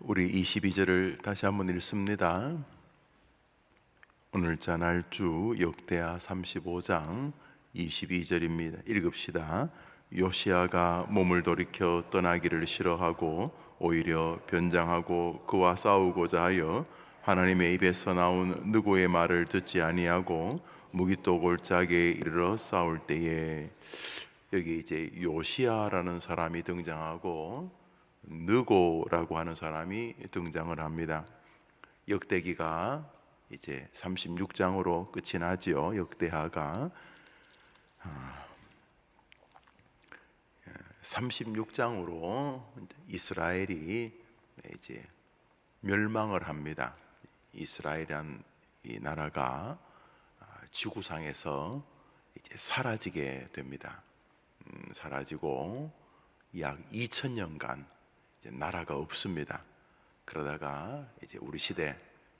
우리 22절을 다시 한번 읽습니다. 오늘자 날주 역대하 35장 22절입니다. 읽읍시다. 요시야가 몸을 돌이켜 떠나기를 싫어하고 오히려 변장하고 그와 싸우고자 하여 하나님의 입에서 나온 느고의 말을 듣지 아니하고 무기또 골짜기에 이르러 싸울 때에, 여기 이제 요시야라는 사람이 등장하고 느고라고 하는 사람이 등장을 합니다. 역대기가 이제 36장으로 끝이 나지요. 역대하가 36장으로 이스라엘이 이제 멸망을 합니다. 이스라엘이란 이 나라가 지구상에서 이제 사라지게 됩니다. 사라지고 약 2000년간 이제 나라가 없습니다. 그러다가 이제 우리 시대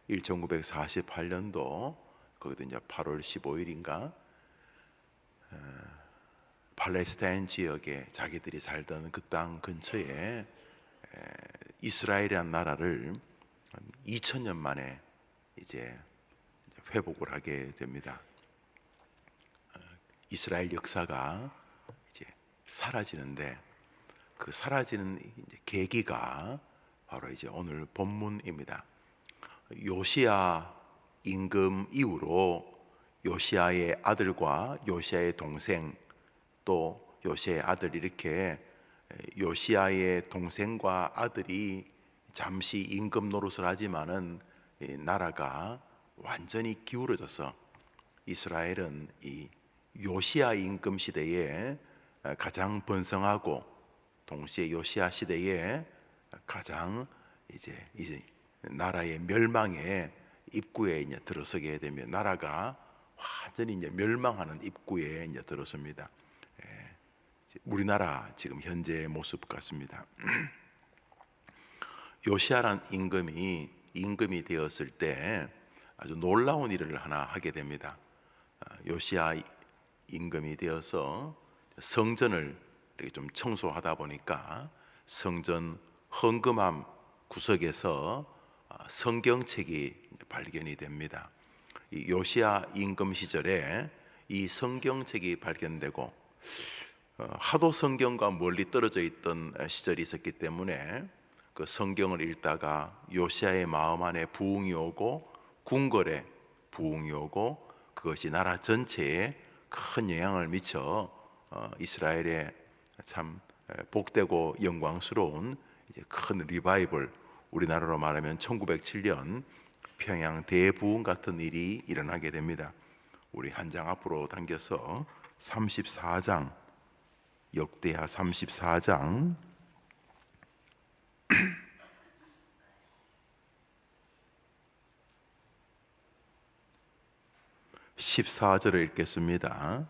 1948년도 거기도 이제 8월 15일인가 팔레스타인 지역에 자기들이 살던 그 땅 근처에 이스라엘이란 나라를 2000년 만에 이제 회복을 하게 됩니다. 이스라엘 역사가 이제 사라지는데, 그 사라지는 이제 계기가 바로 이제 오늘 본문입니다. 요시야 임금 이후로 요시야의 아들과 요시야의 동생, 또 요시야의 아들, 이렇게 요시야의 동생과 아들이 잠시 임금 노릇을 하지만은 나라가 완전히 기울어져서 이스라엘은 이 요시야 임금 시대에 가장 번성하고 동시에 요시야 시대에 가장 이제 나라의 멸망의 입구에 이제 들어서게 되면, 나라가 완전히 이제 멸망하는 입구에 이제 들어섭니다. 우리나라 지금 현재의 모습 같습니다. 요시야란 임금이 되었을 때 아주 놀라운 일을 하나 하게 됩니다. 요시야 임금이 되어서 성전을 이렇게 좀 청소하다 보니까 성전 헌금함 구석에서 성경책이 발견이 됩니다. 이 요시야 임금 시절에 이 성경책이 발견되고 하도 성경과 멀리 떨어져 있던 시절이 있었기 때문에 그 성경을 읽다가 요시야의 마음 안에 부흥이 오고 궁궐에 부흥이 오고 그것이 나라 전체에 큰 영향을 미쳐 이스라엘에 참 복되고 영광스러운 이제 큰 리바이벌, 우리나라로 말하면 1907년 평양 대부흥 같은 일이 일어나게 됩니다. 우리 한 장 앞으로 당겨서 34장, 역대하 34장 14절을 읽겠습니다.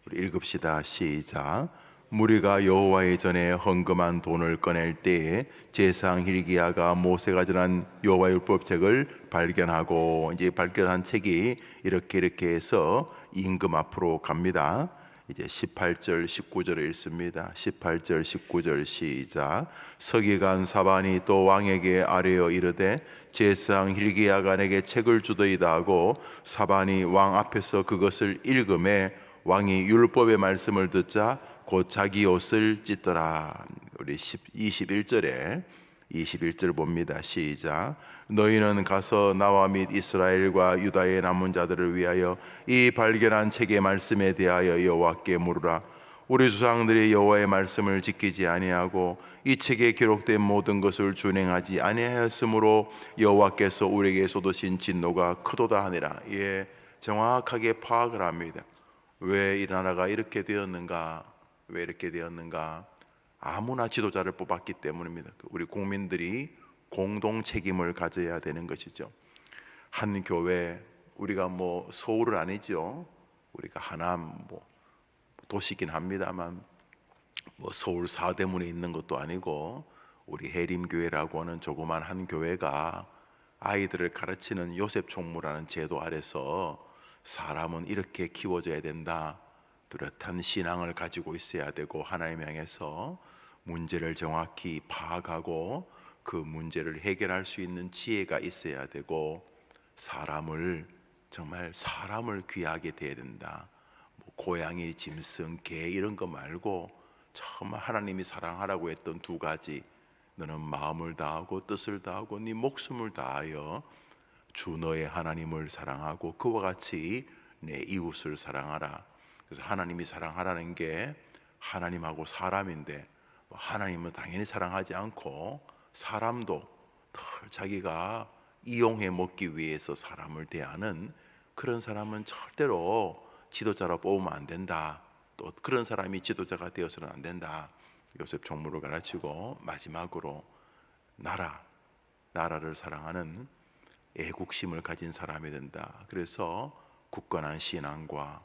우리 읽읍시다. 시작. 무리가 여호와의 전에 헌금한 돈을 꺼낼 때에 제사장 hil기야가 모세가 전한 여호와의 율법책을 발견하고, 이제 발견한 책이 이렇게 해서 임금 앞으로 갑니다. 이제 18절 19절을 읽습니다. 18절 19절 시작. 서기관 사반이 또 왕에게 아뢰어 이르되 제사장 hil기야가 내게 책을 주더이다 하고 사반이 왕 앞에서 그것을 읽음에 왕이 율법의 말씀을 듣자 곧 자기 옷을 찢더라. 우리 21절에 21절 봅니다. 시작. 너희는 가서 나와 및 이스라엘과 유다의 남은 자들을 위하여 이 발견한 책의 말씀에 대하여 여호와께 물으라. 우리 조상들이 여호와의 말씀을 지키지 아니하고 이 책에 기록된 모든 것을 준행하지 아니하였으므로 여호와께서 우리에게 쏟으신 진노가 크도다 하니라. 예, 정확하게 파악을 합니다. 왜 이 나라가 이렇게 되었는가? 왜 이렇게 되었는가? 아무나 지도자를 뽑았기 때문입니다. 우리 국민들이 공동 책임을 가져야 되는 것이죠. 한 교회, 우리가 뭐 서울은 아니죠. 우리가 하남 뭐 도시긴 합니다만 뭐 서울 사대문에 있는 것도 아니고, 우리 해림교회라고 하는 조그만 한 교회가 아이들을 가르치는 요셉 총무라는 제도 아래서 사람은 이렇게 키워져야 된다, 뚜렷한 신앙을 가지고 있어야 되고 하나님 향해서 문제를 정확히 파악하고 그 문제를 해결할 수 있는 지혜가 있어야 되고, 정말 사람을 귀하게 대해야 된다. 뭐 고양이, 짐승, 개 이런 거 말고 정말 하나님이 사랑하라고 했던 두 가지, 너는 마음을 다하고 뜻을 다하고 네 목숨을 다하여 주 너의 하나님을 사랑하고 그와 같이 내 이웃을 사랑하라. 그래서 하나님이 사랑하라는 게 하나님하고 사람인데, 하나님은 당연히 사랑하지 않고 사람도 늘 자기가 이용해 먹기 위해서 사람을 대하는 그런 사람은 절대로 지도자로 뽑으면 안 된다. 또 그런 사람이 지도자가 되어서는 안 된다. 요셉 총무를 가르치고, 마지막으로 나라를 사랑하는 애국심을 가진 사람이 된다. 그래서 굳건한 신앙과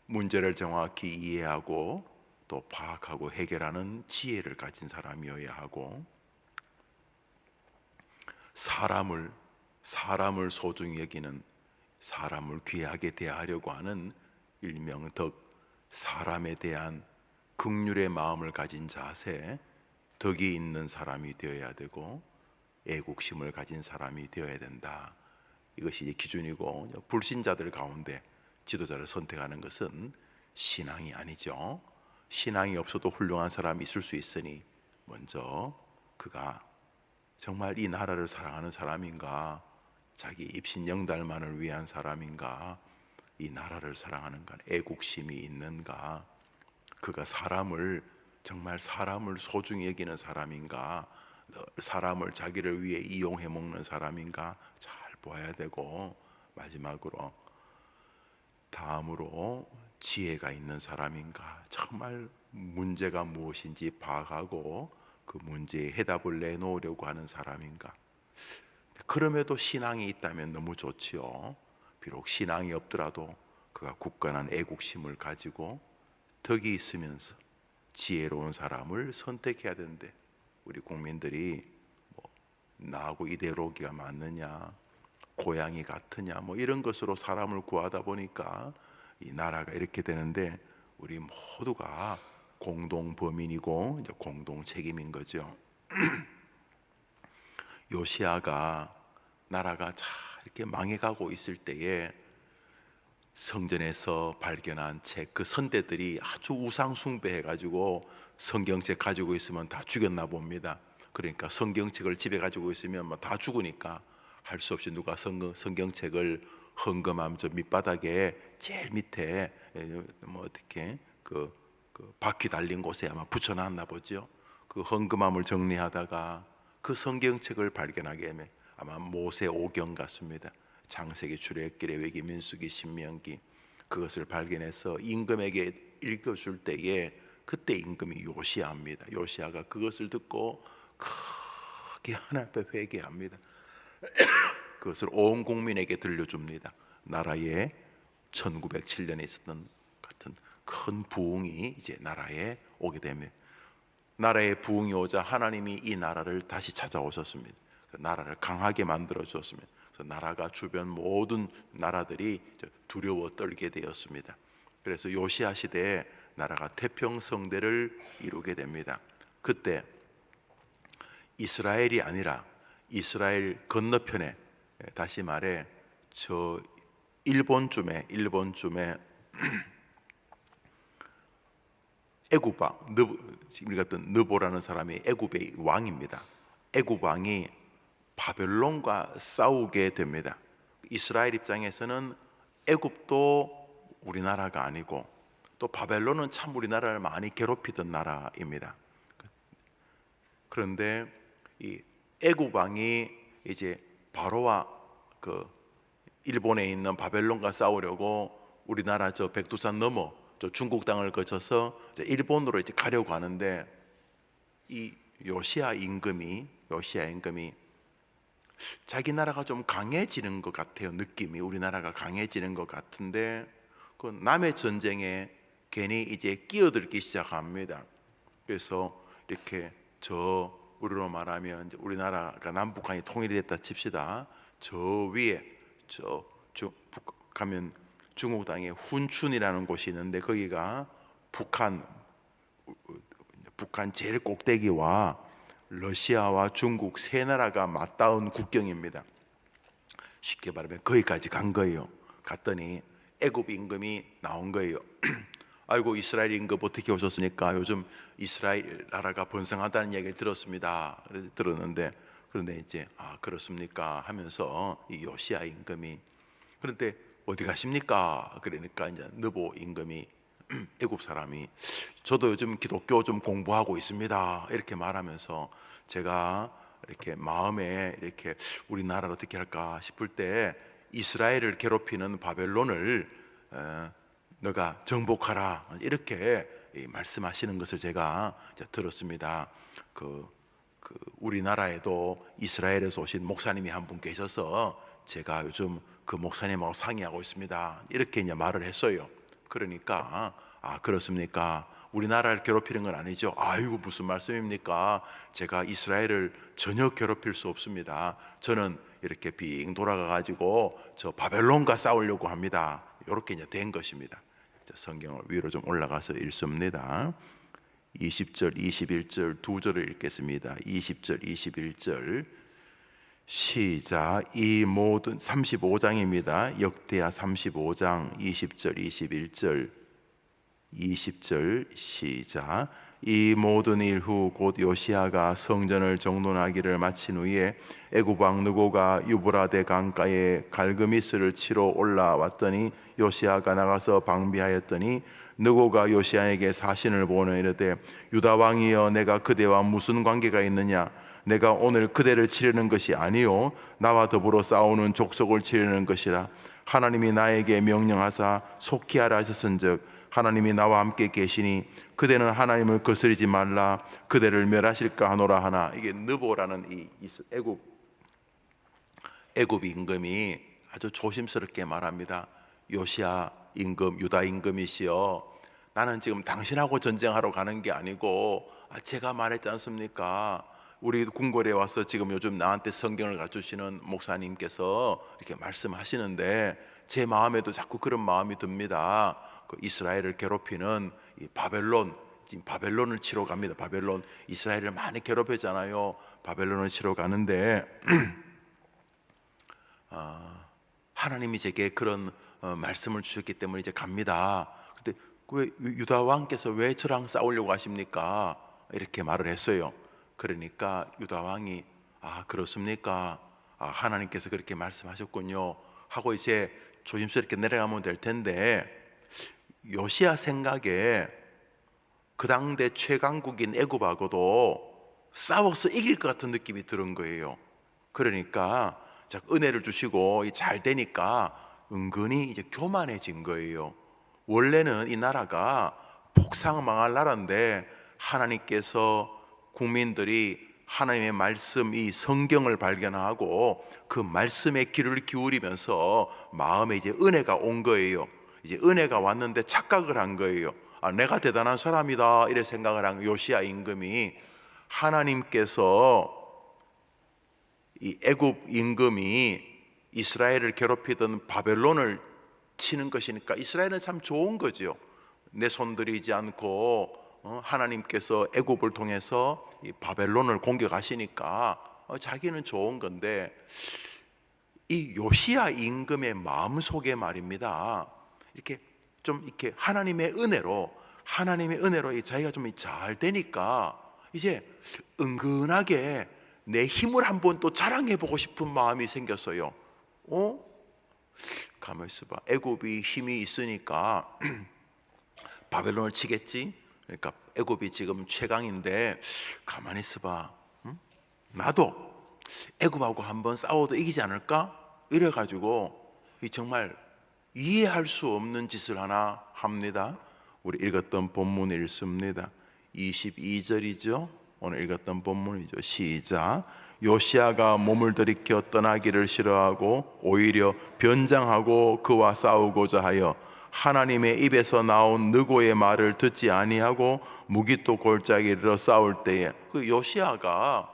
문제를 정확히 이해하고 또 파악하고 해결하는 지혜를 가진 사람이어야 하고, 사람을 소중히 여기는, 사람을 귀하게 대하려고 하는 일명 사람에 대한 긍휼의 마음을 가진 자세, 덕이 있는 사람이 되어야 되고 애국심을 가진 사람이 되어야 된다. 이것이 기준이고, 불신자들 가운데 지도자를 선택하는 것은 신앙이 아니죠. 신앙이 없어도 훌륭한 사람이 있을 수 있으니 먼저 그가 정말 이 나라를 사랑하는 사람인가, 자기 입신 영달만을 위한 사람인가, 이 나라를 사랑하는가, 애국심이 있는가, 그가 정말 사람을 소중히 여기는 사람인가, 사람을 자기를 위해 이용해 먹는 사람인가 잘 보아야 되고, 다음으로 지혜가 있는 사람인가, 정말 문제가 무엇인지 파악하고 그 문제에 해답을 내놓으려고 하는 사람인가. 그럼에도 신앙이 있다면 너무 좋지요. 비록 신앙이 없더라도 그가 굳건한 애국심을 가지고 덕이 있으면서 지혜로운 사람을 선택해야 되는데, 우리 국민들이 나하고 이데올로기가 맞느냐, 고양이 같으냐, 이런 것으로 사람을 구하다 보니까 이 나라가 이렇게 되는데, 우리 모두가 공동 범인이고 이제 공동 책임인 거죠. 요시아가 나라가 잘 이렇게 망해가고 있을 때에 성전에서 발견한 책, 그 선대들이 아주 우상 숭배해가지고 성경책 가지고 있으면 다 죽였나 봅니다. 그러니까 성경책을 집에 가지고 있으면 다 죽으니까 할 수 없이 누가 성경책을 헌금함 저 밑바닥에 제일 밑에 어떻게 그 바퀴 달린 곳에 아마 붙여놨나 보죠. 그 헌금함을 정리하다가 그 성경책을 발견하게 되면 아마 모세오경 같습니다. 창세기, 출애굽기, 레위기, 민수기, 신명기, 그것을 발견해서 임금에게 읽어줄 때에 그때 임금이 요시아입니다. 요시아가 그것을 듣고 크게 하나님 앞에 회개합니다. 그것을 온 국민에게 들려줍니다. 나라에 1907년에 있었던 같은 큰 부흥이 이제 나라에 오게 되면, 나라에 부흥이 오자 하나님이 이 나라를 다시 찾아오셨습니다. 나라를 강하게 만들어 주었습니다. 그래서 나라가 주변 모든 나라들이 두려워 떨게 되었습니다. 그래서 요시아 시대에 나라가 태평성대를 이루게 됩니다. 그때 이스라엘이 아니라 이스라엘 건너편에, 다시 말해 저 일본쯤에 애굽 왕, 지금 우리가 어떤 느보라는 사람이 애굽의 왕입니다. 애굽 왕이 바벨론과 싸우게 됩니다. 이스라엘 입장에서는 애굽도 우리나라가 아니고 또 바벨론은 참 우리나라를 많이 괴롭히던 나라입니다. 그런데 이 애굽 왕이 이제 바로와 그 일본에 있는 바벨론과 싸우려고 우리나라 저 백두산 넘어 저 중국 땅을 거쳐서 일본으로 이제 가려고 하는데, 이 요시아 임금이 자기 나라가 좀 강해지는 것 같아요. 느낌이 우리나라가 강해지는 것 같은데 그 남의 전쟁에 괜히 이제 끼어들기 시작합니다. 그래서 이렇게 우리로 말하면 이제 우리나라가 남북한이 통일이 됐다 칩시다. 저 위에 가면 중국 땅에 훈춘이라는 곳이 있는데 거기가 북한 제일 꼭대기와 러시아와 중국 세 나라가 맞닿은 국경입니다. 쉽게 말하면 거기까지 간 거예요. 갔더니 애굽 임금이 나온 거예요. 아이고, 이스라엘 임금 어떻게 오셨습니까? 요즘 이스라엘 나라가 번성하다는 이야기를 들었습니다. 그래서 들었는데, 그런데 이제 그렇습니까 하면서 이 요시야 임금이, 그런데 어디 가십니까? 그러니까 이제 느보 임금이 애굽 사람이, 저도 요즘 기독교 좀 공부하고 있습니다 이렇게 말하면서, 제가 이렇게 마음에 이렇게 우리나라를 어떻게 할까 싶을 때 이스라엘을 괴롭히는 바벨론을 너가 정복하라 이렇게 말씀하시는 것을 제가 들었습니다. 우리나라에도 이스라엘에서 오신 목사님이 한 분 계셔서 제가 요즘 그 목사님하고 상의하고 있습니다 이렇게 이제 말을 했어요. 그러니까 그렇습니까? 우리나라를 괴롭히는 건 아니죠. 아이고, 무슨 말씀입니까? 제가 이스라엘을 전혀 괴롭힐 수 없습니다. 저는 이렇게 빙 돌아가 가지고 저 바벨론과 싸우려고 합니다. 이렇게 이제 된 것입니다. 성경을 위로 좀 올라가서 읽습니다. 20절 21절 두 절을 읽겠습니다. 20절 21절 시작. 이 모든 35장입니다. 역대하 35장 20절 21절 20절 시작. 이 모든 일 후 곧 요시야가 성전을 정돈하기를 마친 후에 애굽 왕 느고가 유브라데 강가에 갈그미스를 치러 올라왔더니 요시야가 나가서 방비하였더니 느고가 요시야에게 사신을 보내 이르되 유다 왕이여, 내가 그대와 무슨 관계가 있느냐? 내가 오늘 그대를 치려는 것이 아니요 나와 더불어 싸우는 족속을 치려는 것이라. 하나님이 나에게 명령하사 속히 하라 하셨은즉 하나님이 나와 함께 계시니 그대는 하나님을 거스르지 말라. 그대를 멸하실까 하노라 하나. 이게 느보라는 이 애굽 임금이 아주 조심스럽게 말합니다. 요시야 임금, 유다 임금이시여, 나는 지금 당신하고 전쟁하러 가는 게 아니고 제가 말했지 않습니까? 우리 궁궐에 와서 지금 요즘 나한테 성경을 가르치시는 목사님께서 이렇게 말씀하시는데 제 마음에도 자꾸 그런 마음이 듭니다. 그 이스라엘을 괴롭히는 이 바벨론, 지금 바벨론을 치러 갑니다. 바벨론, 이스라엘을 많이 괴롭혔잖아요. 바벨론을 치러 가는데 하나님이 제게 그런 말씀을 주셨기 때문에 이제 갑니다. 근데 왜 유다 왕께서 왜 저랑 싸우려고 하십니까? 이렇게 말을 했어요. 그러니까 유다 왕이 그렇습니까? 하나님께서 그렇게 말씀하셨군요 하고 이제 조심스럽게 내려가면 될 텐데, 요시야 생각에 그 당대 최강국인 애굽하고도 싸워서 이길 것 같은 느낌이 드는 거예요. 그러니까 은혜를 주시고 잘 되니까 은근히 이제 교만해진 거예요. 원래는 이 나라가 폭삭망할 나라인데 하나님께서 국민들이 하나님의 말씀, 이 성경을 발견하고 그 말씀에 귀를 기울이면서 마음에 이제 은혜가 온 거예요. 이제 은혜가 왔는데 착각을 한 거예요. 내가 대단한 사람이다 이래 생각을 한 요시야 임금이, 하나님께서 이 애굽 임금이 이스라엘을 괴롭히던 바벨론을 치는 것이니까 이스라엘은 참 좋은 거죠. 내 손 들이지 않고 하나님께서 애굽을 통해서 이 바벨론을 공격하시니까 자기는 좋은 건데, 이 요시야 임금의 마음 속에 말입니다. 이렇게 하나님의 은혜로 자기가 좀 잘 되니까 이제 은근하게 내 힘을 한번 또 자랑해 보고 싶은 마음이 생겼어요. 가만 있어봐. 애굽이 힘이 있으니까 바벨론을 치겠지. 그러니까 애굽이 지금 최강인데 가만히 있어봐. 나도 애굽하고 한번 싸워도 이기지 않을까? 이래가지고 정말 이해할 수 없는 짓을 하나 합니다. 우리 읽었던 본문 읽습니다. 22절이죠. 오늘 읽었던 본문이죠. 시작. 요시야가 몸을 들이켜 떠나기를 싫어하고 오히려 변장하고 그와 싸우고자 하여 하나님의 입에서 나온 느고의 말을 듣지 아니하고 무기또 골짜기에 이르러 싸울 때에 그 요시야가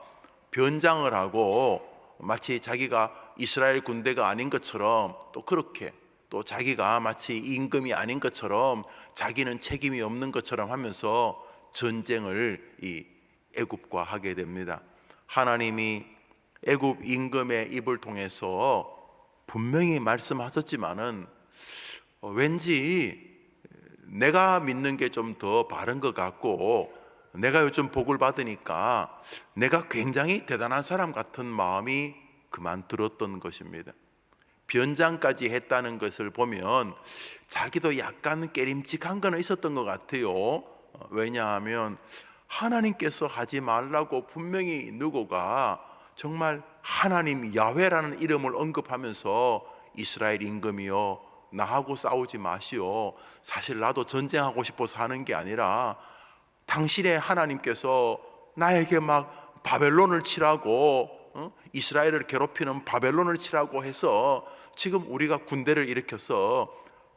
변장을 하고 마치 자기가 이스라엘 군대가 아닌 것처럼, 또 그렇게 또 자기가 마치 임금이 아닌 것처럼 자기는 책임이 없는 것처럼 하면서 전쟁을 이 애굽과 하게 됩니다. 하나님이 애굽 임금의 입을 통해서 분명히 말씀하셨지만은 왠지 내가 믿는 게 좀 더 바른 것 같고 내가 요즘 복을 받으니까 내가 굉장히 대단한 사람 같은 마음이 그만 들었던 것입니다. 변장까지 했다는 것을 보면 자기도 약간 깨림칙한 건 있었던 것 같아요. 왜냐하면 하나님께서 하지 말라고 분명히 누구가 정말 하나님 야훼라는 이름을 언급하면서 이스라엘 임금이여 나하고 싸우지 마시오. 사실 나도 전쟁하고 싶어서 하는 게 아니라 당신의 하나님께서 나에게 막 바벨론을 치라고 이스라엘을 괴롭히는 바벨론을 치라고 해서 지금 우리가 군대를 일으켜서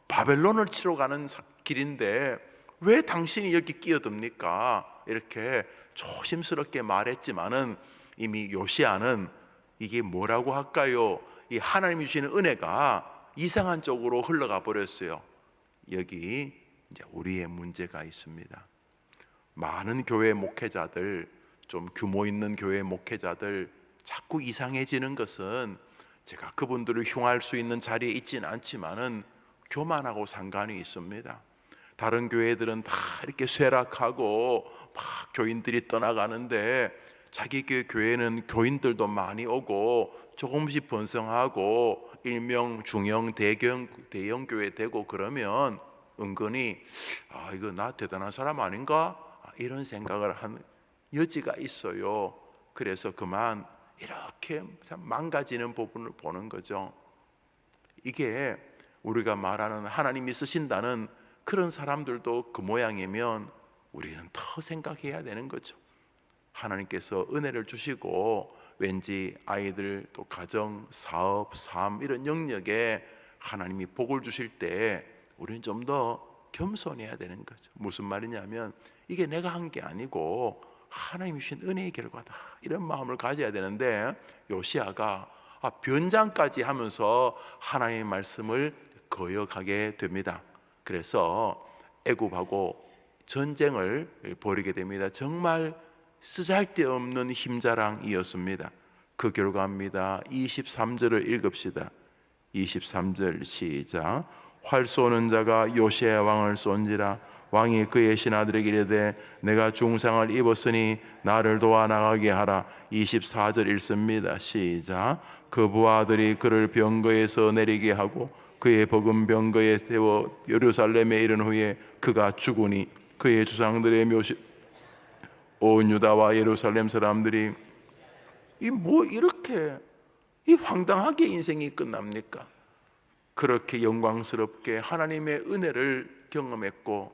바벨론을 치러 가는 길인데 왜 당신이 여기 끼어듭니까? 이렇게 조심스럽게 말했지만은 이미 요시야는 이게 뭐라고 할까요? 이 하나님이 주시는 은혜가 이상한 쪽으로 흘러가 버렸어요. 여기 이제 우리의 문제가 있습니다. 많은 교회 목회자들, 좀 규모 있는 교회 목회자들 자꾸 이상해지는 것은 제가 그분들을 흉할 수 있는 자리에 있지는 않지만은 교만하고 상관이 있습니다. 다른 교회들은 다 이렇게 쇠락하고 막 교인들이 떠나가는데 자기 교회는 교인들도 많이 오고 조금씩 번성하고 일명 중형 대형 교회 되고 그러면 은근히 이거 나 대단한 사람 아닌가? 이런 생각을 하는 여지가 있어요. 그래서 그만 이렇게 망가지는 부분을 보는 거죠. 이게 우리가 말하는 하나님이 쓰신다는 그런 사람들도 그 모양이면 우리는 더 생각해야 되는 거죠. 하나님께서 은혜를 주시고 왠지 아이들 또 가정, 사업, 삶 이런 영역에 하나님이 복을 주실 때 우리는 좀 더 겸손해야 되는 거죠. 무슨 말이냐면 이게 내가 한 게 아니고 하나님이 주신 은혜의 결과다 이런 마음을 가져야 되는데 요시야가 변장까지 하면서 하나님의 말씀을 거역하게 됩니다. 그래서 애굽하고 전쟁을 벌이게 됩니다. 정말 쓰잘데없는 힘자랑이었습니다. 그 결과입니다. 23절을 읽읍시다. 23절 시작. 활 쏘는 자가 요시야 왕을 쏜지라. 왕이 그의 신하들에게 이르되 내가 중상을 입었으니 나를 도와 나가게 하라. 24절 읽습니다. 시작. 그 부하들이 그를 병거에서 내리게 하고 그의 복은 병거에 태워 예루살렘에 이른 후에 그가 죽으니 그의 조상들의 묘시 온 유다와 예루살렘 사람들이 이렇게 황당하게 인생이 끝납니까? 그렇게 영광스럽게 하나님의 은혜를 경험했고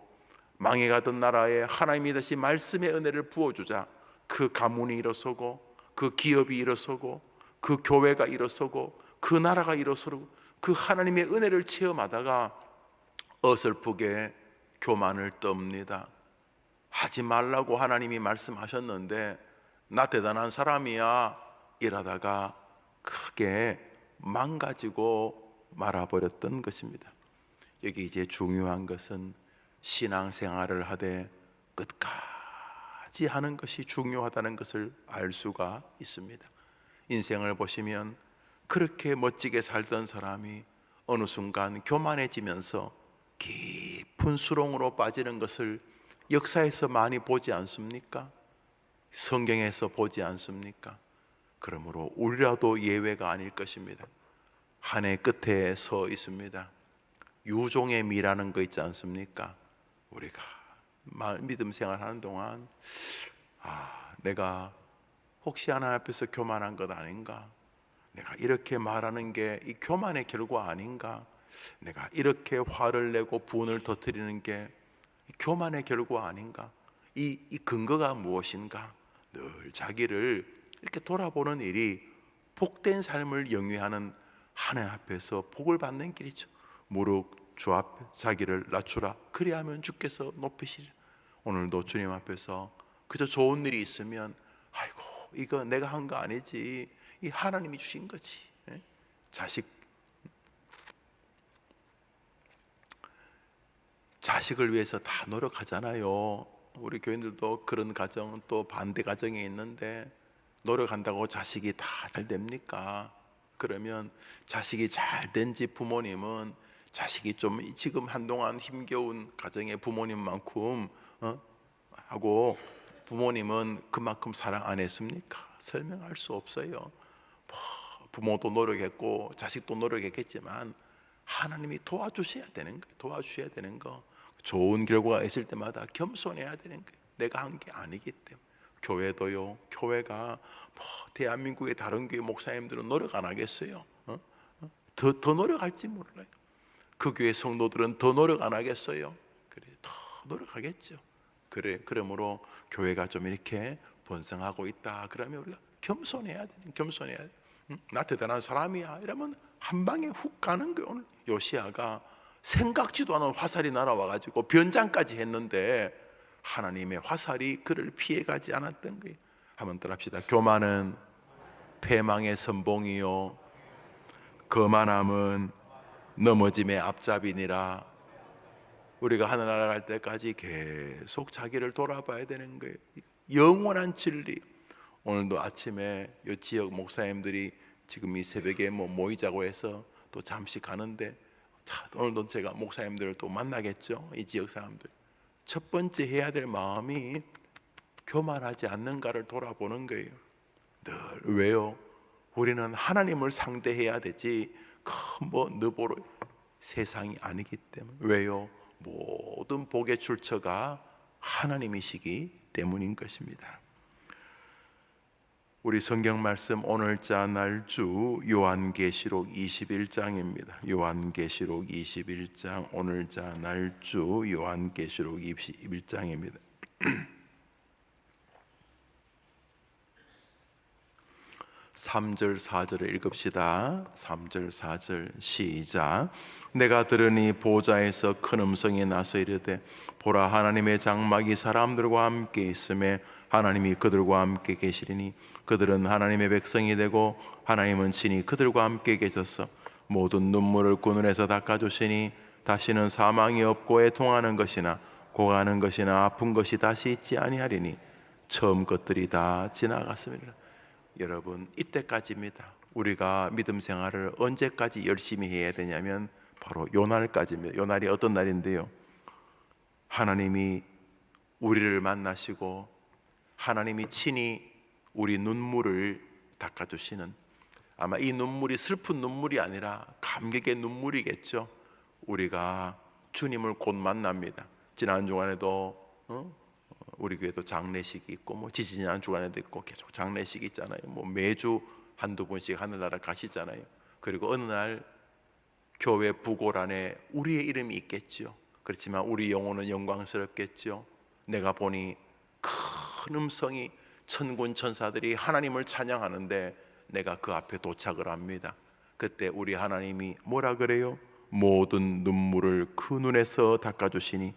망해가던 나라에 하나님이 다시 말씀의 은혜를 부어주자 그 가문이 일어서고 그 기업이 일어서고 그 교회가 일어서고 그 나라가 일어서고 그 하나님의 은혜를 체험하다가 어설프게 교만을 떱니다. 하지 말라고 하나님이 말씀하셨는데 나 대단한 사람이야 이러다가 크게 망가지고 말아버렸던 것입니다. 여기 이제 중요한 것은 신앙생활을 하되 끝까지 하는 것이 중요하다는 것을 알 수가 있습니다. 인생을 보시면 그렇게 멋지게 살던 사람이 어느 순간 교만해지면서 깊은 수렁으로 빠지는 것을 역사에서 많이 보지 않습니까? 성경에서 보지 않습니까? 그러므로 우리라도 예외가 아닐 것입니다. 한 해 끝에 서 있습니다. 유종의 미라는 거 있지 않습니까? 우리가 믿음 생활하는 동안 내가 혹시 하나님 앞에서 교만한 것 아닌가? 내가 이렇게 말하는 게 이 교만의 결과 아닌가? 내가 이렇게 화를 내고 분을 터뜨리는 게 교만의 결과 아닌가? 이 근거가 무엇인가? 늘 자기를 이렇게 돌아보는 일이 복된 삶을 영위하는 하나님 앞에서 복을 받는 길이죠. 무릇 주 앞에 자기를 낮추라. 그리하면 주께서 높이시리라. 오늘도 주님 앞에서 그저 좋은 일이 있으면 아이고 이거 내가 한 거 아니지, 이 하나님이 주신 거지. 자식을 위해서 다 노력하잖아요. 우리 교인들도 그런 가정 또 반대 가정에 있는데 노력한다고 자식이 다 잘 됩니까? 그러면 자식이 잘 된지 부모님은 자식이 좀 지금 한동안 힘겨운 가정의 부모님만큼 하고 부모님은 그만큼 사랑 안 했습니까? 설명할 수 없어요. 부모도 노력했고 자식도 노력했겠지만 하나님이 도와주셔야 되는 거예요. 도와주셔야 되는 거. 좋은 결과가 있을 때마다 겸손해야 되는 거예요. 내가 한 게 아니기 때문에. 교회도요. 교회가 대한민국의 다른 교회 목사님들은 노력 안 하겠어요? 더 노력할지 몰라요. 그 교회 성도들은 더 노력 안 하겠어요? 그래, 더 노력하겠죠. 그래, 그러므로 교회가 좀 이렇게 번성하고 있다. 그러면 우리가 겸손해야 돼. 겸손해야 돼. 나 대단한 사람이야. 이러면 한 방에 훅 가는 거예요. 오늘 요시야가 생각지도 않은 화살이 날아와가지고 변장까지 했는데 하나님의 화살이 그를 피해가지 않았던 거예요. 한번 따라합시다. 교만은 패망의 선봉이요 거만함은 넘어짐의 앞잡이니라. 우리가 하늘나라 갈 때까지 계속 자기를 돌아봐야 되는 거예요. 영원한 진리. 오늘도 아침에 이 지역 목사님들이 지금 이 새벽에 모이자고 해서 또 잠시 가는데 오늘도 제가 목사님들을 또 만나겠죠. 이 지역 사람들. 첫 번째 해야 될 마음이 교만하지 않는가를 돌아보는 거예요. 늘 왜요? 우리는 하나님을 상대해야 되지 너보로 세상이 아니기 때문에. 왜요? 모든 복의 출처가 하나님이시기 때문인 것입니다. 우리 성경 말씀 오늘자 날주 요한계시록 21장입니다. 요한계시록 21장 오늘자 날주 요한계시록 21장입니다. 3절 4절을 읽읍시다. 3절 4절 시작. 내가 들으니 보좌에서 큰 음성이 나서 이르되 보라 하나님의 장막이 사람들과 함께 있음에 하나님이 그들과 함께 계시리니 그들은 하나님의 백성이 되고 하나님은 친히 그들과 함께 계셔서 모든 눈물을 그 눈에서 닦아주시니 다시는 사망이 없고 애통하는 것이나 고가는 것이나 아픈 것이 다시 있지 아니하리니 처음 것들이 다 지나갔습니다. 여러분 이때까지입니다. 우리가 믿음 생활을 언제까지 열심히 해야 되냐면 바로 요 날까지입니다. 요 날이 어떤 날인데요? 하나님이 우리를 만나시고 하나님이 친히 우리 눈물을 닦아주시는, 아마 이 눈물이 슬픈 눈물이 아니라 감격의 눈물이겠죠. 우리가 주님을 곧 만납니다. 지난 주간에도 우리 교회도 장례식이 있고 지지난 주간에도 있고 계속 장례식이 있잖아요. 매주 한두 번씩 하늘나라 가시잖아요. 그리고 어느 날 교회 부고란에 우리의 이름이 있겠죠. 그렇지만 우리 영혼은 영광스럽겠죠. 내가 보니 큰 음성이 천군 천사들이 하나님을 찬양하는데 내가 그 앞에 도착을 합니다. 그때 우리 하나님이 뭐라 그래요? 모든 눈물을 그 눈에서 닦아주시니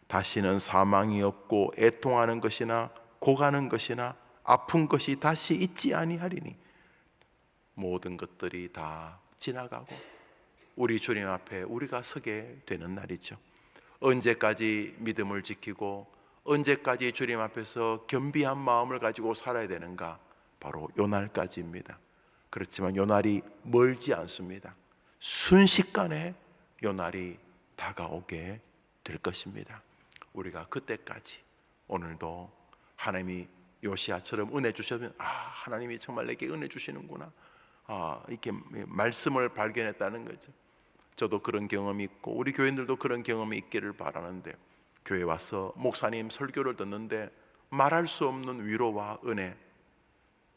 다시는 사망이 없고 애통하는 것이나 고가는 것이나 아픈 것이 다시 있지 아니하리니 모든 것들이 다 지나가고 우리 주님 앞에 우리가 서게 되는 날이죠. 언제까지 믿음을 지키고 언제까지 주님 앞에서 겸비한 마음을 가지고 살아야 되는가? 바로 요 날까지입니다. 그렇지만 요 날이 멀지 않습니다. 순식간에 요 날이 다가오게 될 것입니다. 우리가 그때까지 오늘도 하나님이 요시야처럼 은혜 주시면 하나님이 정말 내게 은혜 주시는구나, 이렇게 말씀을 발견했다는 거죠. 저도 그런 경험이 있고 우리 교인들도 그런 경험이 있기를 바라는데, 교회 와서 목사님 설교를 듣는데 말할 수 없는 위로와 은혜,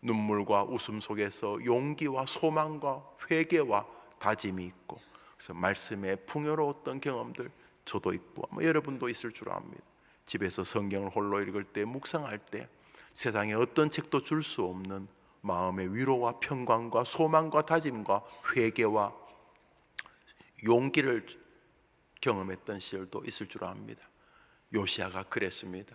눈물과 웃음 속에서 용기와 소망과 회개와 다짐이 있고, 그래서 말씀에 풍요로웠던 경험들 저도 있고 여러분도 있을 줄 압니다. 집에서 성경을 홀로 읽을 때, 묵상할 때 세상에 어떤 책도 줄 수 없는 마음의 위로와 평강과 소망과 다짐과 회개와 용기를 경험했던 시절도 있을 줄 압니다. 요시야가 그랬습니다.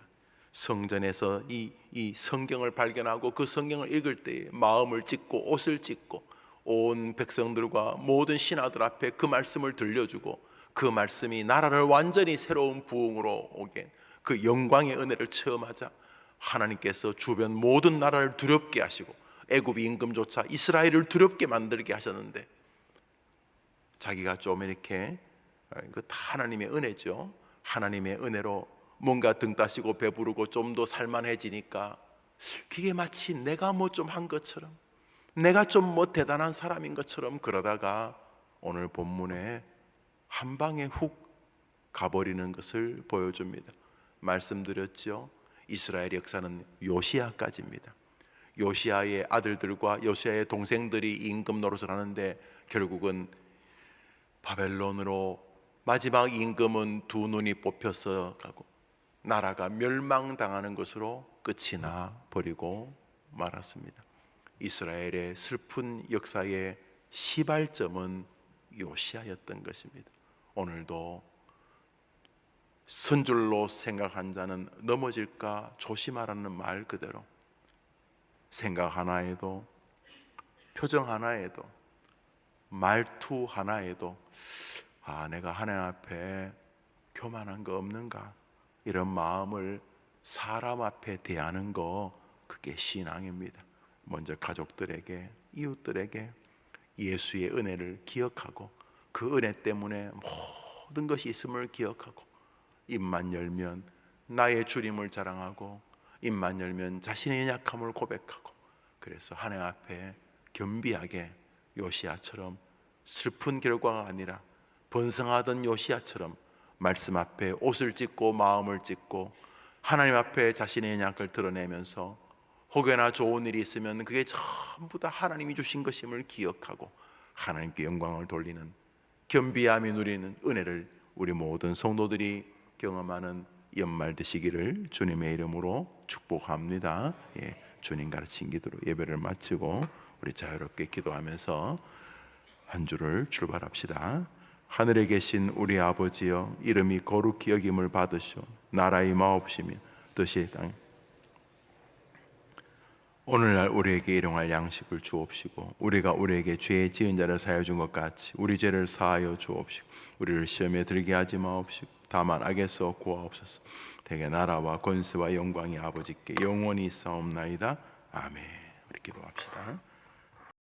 성전에서 이 성경을 발견하고 그 성경을 읽을 때 마음을 찢고 옷을 찢고 온 백성들과 모든 신하들 앞에 그 말씀을 들려주고 그 말씀이 나라를 완전히 새로운 부흥으로 오게, 그 영광의 은혜를 체험하자 하나님께서 주변 모든 나라를 두렵게 하시고 애굽 임금조차 이스라엘을 두렵게 만들게 하셨는데 자기가 좀 이렇게 그 하나님의 은혜죠. 하나님의 은혜로 뭔가 등 따시고 배부르고 좀 더 살만해지니까 그게 마치 내가 뭐 좀 한 것처럼, 내가 좀 뭐 대단한 사람인 것처럼 그러다가 오늘 본문에 한 방에 훅 가버리는 것을 보여줍니다. 말씀드렸죠. 이스라엘 역사는 요시아까지입니다. 요시아의 아들들과 요시아의 동생들이 임금 노릇을 하는데 결국은 바벨론으로 마지막 임금은 두 눈이 뽑혀서 가고 나라가 멸망당하는 것으로 끝이 나 버리고 말았습니다. 이스라엘의 슬픈 역사의 시발점은 요시아였던 것입니다. 오늘도 선줄로 생각한 자는 넘어질까 조심하라는 말 그대로 생각 하나에도, 표정 하나에도, 말투 하나에도 내가 하나님 앞에 교만한 거 없는가, 이런 마음을 사람 앞에 대하는 거, 그게 신앙입니다. 먼저 가족들에게, 이웃들에게 예수의 은혜를 기억하고 그 은혜 때문에 모든 것이 있음을 기억하고 입만 열면 나의 주님을 자랑하고 입만 열면 자신의 약함을 고백하고, 그래서 하나님 앞에 겸비하게 요시아처럼 슬픈 결과가 아니라 번성하던 요시아처럼 말씀 앞에 옷을 찢고 마음을 찢고 하나님 앞에 자신의 약을 드러내면서 혹여나 좋은 일이 있으면 그게 전부 다 하나님이 주신 것임을 기억하고 하나님께 영광을 돌리는 겸비함이 누리는 은혜를 우리 모든 성도들이 경험하는 연말 되시기를 주님의 이름으로 축복합니다. 주님 가르친 기도로 예배를 마치고 우리 자유롭게 기도하면서 한 주를 출발합시다. 하늘에 계신 우리 아버지여, 이름이 거룩히 여김을 받으시오. 나라의 마옵시며 뜻이 땅에. 오늘날 우리에게 일용할 양식을 주옵시고 우리가 우리에게 죄 지은 자를 사하여 준 것 같이 우리 죄를 사하여 주옵시고 우리를 시험에 들게 하지 마옵시고 다만 악에서 구하옵소서. 대개 나라와 권세와 영광이 아버지께 영원히 있사옵나이다. 아멘. 우리 기도합시다.